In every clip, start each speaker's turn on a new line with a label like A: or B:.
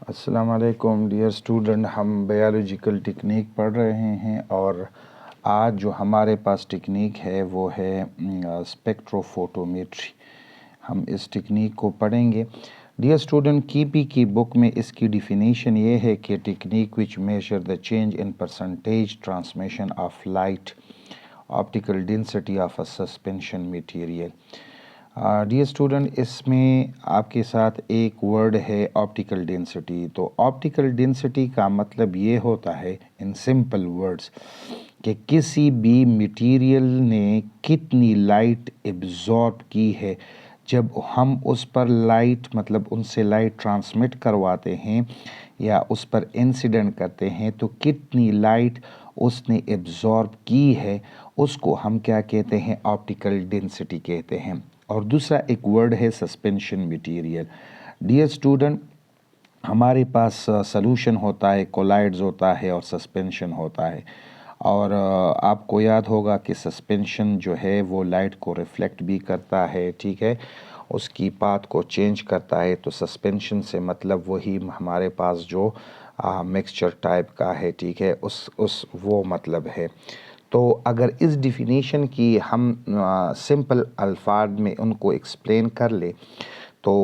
A: अस्सलाम वालेकुम dear student, हम बायोलॉजिकल टेक्निक पढ़ रहे हैं और आज जो हमारे पास टेक्निक है वो है स्पेक्ट्रोफोटोमेट्री। हम इस टेक्निक को पढ़ेंगे। डियर स्टूडेंट, कीपी की बुक में इसकी डिफिनीशन ये है कि technique which measure the change in percentage transmission of light optical density of a suspension material. Dear student, इसमें आपके साथ एक वर्ड है ऑप्टिकल डेंसिटी। तो ऑप्टिकल डेंसिटी का मतलब ये होता है इन सिंपल वर्ड्स कि किसी भी मटेरियल ने कितनी लाइट एब्जॉर्ब की है। जब हम उस पर लाइट मतलब उनसे लाइट ट्रांसमिट करवाते हैं या उस पर इंसिडेंट करते हैं तो कितनी लाइट उसने एब्जॉर्ब की है, उसको हम क्या कहते हैं, ऑप्टिकल डेंसिटी कहते हैं। और दूसरा एक वर्ड है सस्पेंशन मटेरियल। डियर स्टूडेंट, हमारे पास सॉल्यूशन होता है, कोलाइड्स होता है और सस्पेंशन होता है। और आपको याद होगा कि सस्पेंशन जो है वो लाइट को रिफ्लेक्ट भी करता है, ठीक है, उसकी पाथ को चेंज करता है। तो सस्पेंशन से मतलब वही हमारे पास जो मिक्सचर टाइप का है, ठीक है, उस वो मतलब है। तो अगर इस डिफिनीशन की हम सिंपल अल्फाज में उनको एक्सप्लेन कर ले तो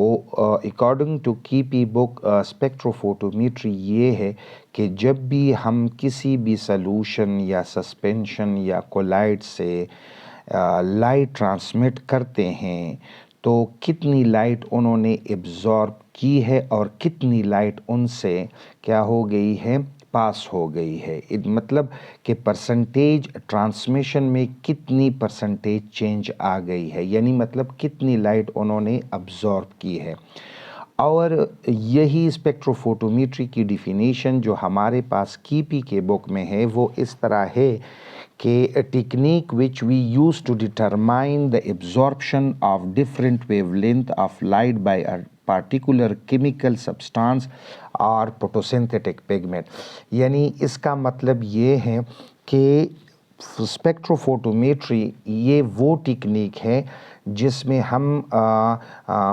A: अकॉर्डिंग टू कीपी बुक स्पेक्ट्रोफोटोमेट्री ये है कि जब भी हम किसी भी सॉल्यूशन या सस्पेंशन या कोलाइड से लाइट ट्रांसमिट करते हैं तो कितनी लाइट उन्होंने एब्जॉर्ब की है और कितनी लाइट उनसे क्या हो गई है, पास हो गई है। मतलब कि परसेंटेज ट्रांसमिशन में कितनी परसेंटेज चेंज आ गई है, यानी मतलब कितनी लाइट उन्होंने अब्जॉर्ब की है। और यही स्पेक्ट्रोफोटोमेट्री की डिफिनीशन जो हमारे पास कीपी के बुक में है वो इस तरह है कि technique which we use to determine the absorption of different wavelength of light by a particular chemical substance और फोटोसिंथेटिक पिगमेंट। यानी इसका मतलब ये है कि स्पेक्ट्रोफोटोमेट्री ये वो टेक्निक है जिसमें हम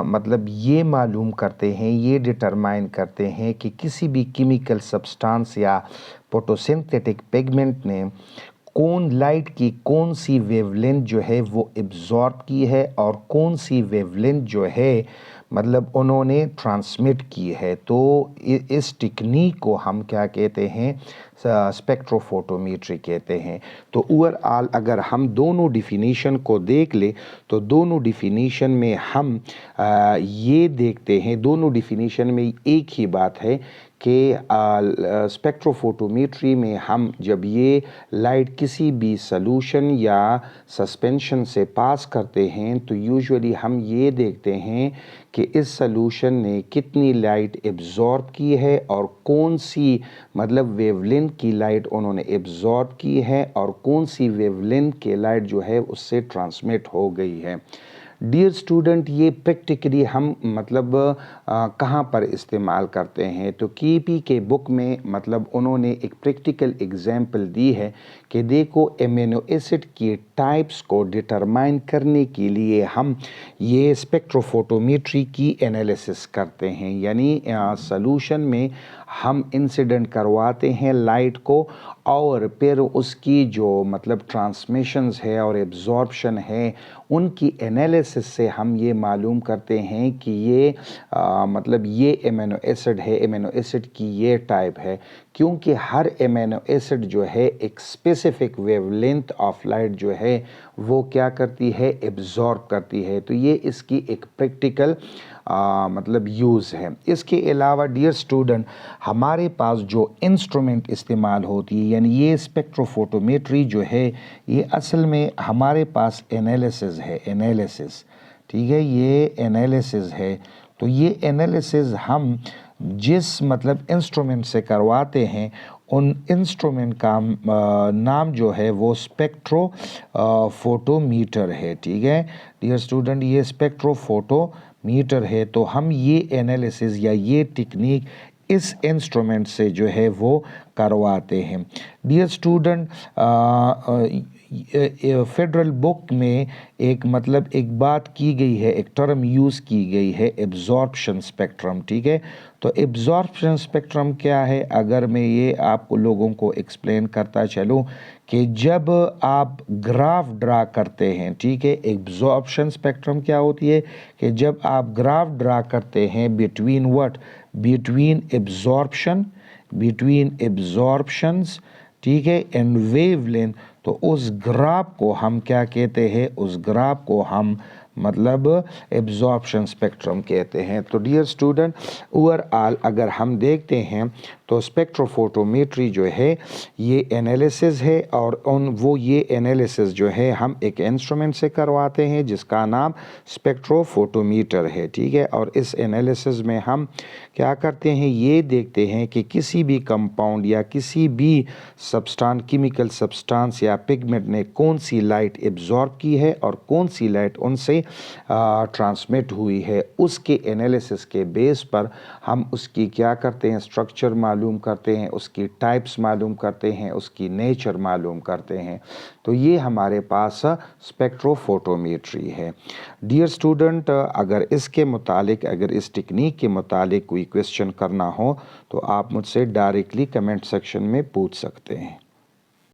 A: मतलब ये मालूम करते हैं, ये डिटरमाइन करते हैं कि किसी भी केमिकल सब्सटेंस या फोटोसिंथेटिक पिगमेंट ने कौन लाइट की कौन सी वेवलेंथ जो है वो एब्जॉर्ब की है और कौन सी वेवलेंथ जो है मतलब उन्होंने ट्रांसमिट की है। तो इस टेक्निक को हम क्या कहते हैं, स्पेक्ट्रोफोटोमेट्री कहते हैं। तो ओवरऑल अगर हम दोनों डिफिनीशन को देख ले तो दोनों डिफिनीशन में हम ये देखते हैं, दोनों डिफिनीशन में एक ही बात है कि स्पेक्ट्रोफोटोमेट्री में हम जब ये लाइट किसी भी सॉल्यूशन या सस्पेंशन से पास करते हैं तो यूजुअली हम ये देखते हैं कि इस सॉल्यूशन ने कितनी लाइट एब्जॉर्ब की है और कौन सी मतलब वेवलेंथ की लाइट उन्होंने एब्जॉर्ब की है और कौन सी वेवलेंथ की लाइट जो है उससे ट्रांसमिट हो गई है। डियर स्टूडेंट, ये प्रैक्टिकली हम मतलब कहाँ पर इस्तेमाल करते हैं तो कीपी के बुक में मतलब उन्होंने एक प्रैक्टिकल एग्जाम्पल दी है कि देखो एमिनो एसिड के टाइप्स को डिटरमाइन करने के लिए हम ये स्पेक्ट्रोफोटोमेट्री की एनालिसिस करते हैं। यानी सॉल्यूशन में हम इंसिडेंट करवाते हैं लाइट को और फिर उसकी जो मतलब ट्रांसमिशंस है और एब्जॉर्प्शन है उनकी एनालिसिस से हम ये मालूम करते हैं कि ये मतलब ये एमिनो एसिड है, एमिनो एसिड की ये टाइप है, क्योंकि हर एमिनो एसिड जो है एक स्पेसिफिक वेवलेंथ ऑफ लाइट जो है वो क्या करती है, एब्जॉर्ब करती है। तो ये इसकी एक प्रैक्टिकल मतलब यूज़ है। इसके अलावा डियर स्टूडेंट, हमारे पास जो इंस्ट्रूमेंट इस्तेमाल होती है यानी ये स्पेक्ट्रोफोटोमेट्री जो है ये असल में हमारे पास एनालिसिस है, एनालिसिस, ठीक है, ये एनालिसिस है। तो ये एनालिसिस हम जिस मतलब इंस्ट्रूमेंट से करवाते हैं उन इंस्ट्रूमेंट का नाम जो है वो स्पेक्ट्रो फोटोमीटर है, ठीक है डियर स्टूडेंट, ये स्पेक्ट्रोफोटोमीटर है। तो हम ये एनालिसिस या ये टेक्निक इस इंस्ट्रूमेंट से जो है वो करवाते हैं। डियर स्टूडेंट, फेडरल बुक में एक मतलब एक बात की गई है, एक टर्म यूज़ की गई है, एब्जॉर्प्शन स्पेक्ट्रम, ठीक है। तो एब्जॉर्प्शन स्पेक्ट्रम क्या है, अगर मैं ये आपको लोगों को एक्सप्लेन करता चलूँ कि जब आप ग्राफ ड्रा करते हैं, ठीक है, एब्जॉर्प्शन स्पेक्ट्रम क्या होती है कि जब आप ग्राफ ड्रा करते हैं बिटवीन व्हाट, बिटवीन एब्जॉर्प्शंस, ठीक है, एंड वेवलेंथ, तो उस ग्राफ को हम क्या कहते हैं, उस ग्राफ को हम मतलब एब्जॉर्प्शन स्पेक्ट्रम कहते हैं। तो डियर स्टूडेंट, ओवरऑल अगर हम देखते हैं तो स्पेक्ट्रोफोटोमेट्री जो है ये एनालिसिस है, और ये एनालिसिस जो है हम एक इंस्ट्रूमेंट से करवाते हैं जिसका नाम स्पेक्ट्रोफोटोमीटर है, ठीक है। और इस एनालिसिस में हम क्या करते हैं, ये देखते हैं कि किसी भी कंपाउंड या किसी भी सब्सटेंस, केमिकल सब्सटेंस या पिगमेंट ने कौन सी लाइट एब्जॉर्ब की है और कौन सी लाइट उनसे ट्रांसमिट हुई है। उसके एनालिसिस के बेस पर हम उसकी क्या करते हैं, स्ट्रक्चर मालूम करते हैं, उसकी टाइप्स मालूम करते हैं, उसकी नेचर मालूम करते हैं। तो ये हमारे पास स्पेक्ट्रोफोटोमेट्री है। डियर स्टूडेंट, अगर इसके मुतालिक, अगर इस टेक्निक के मुतालिक कोई क्वेश्चन करना हो तो आप मुझसे डायरेक्टली कमेंट सेक्शन में पूछ सकते हैं।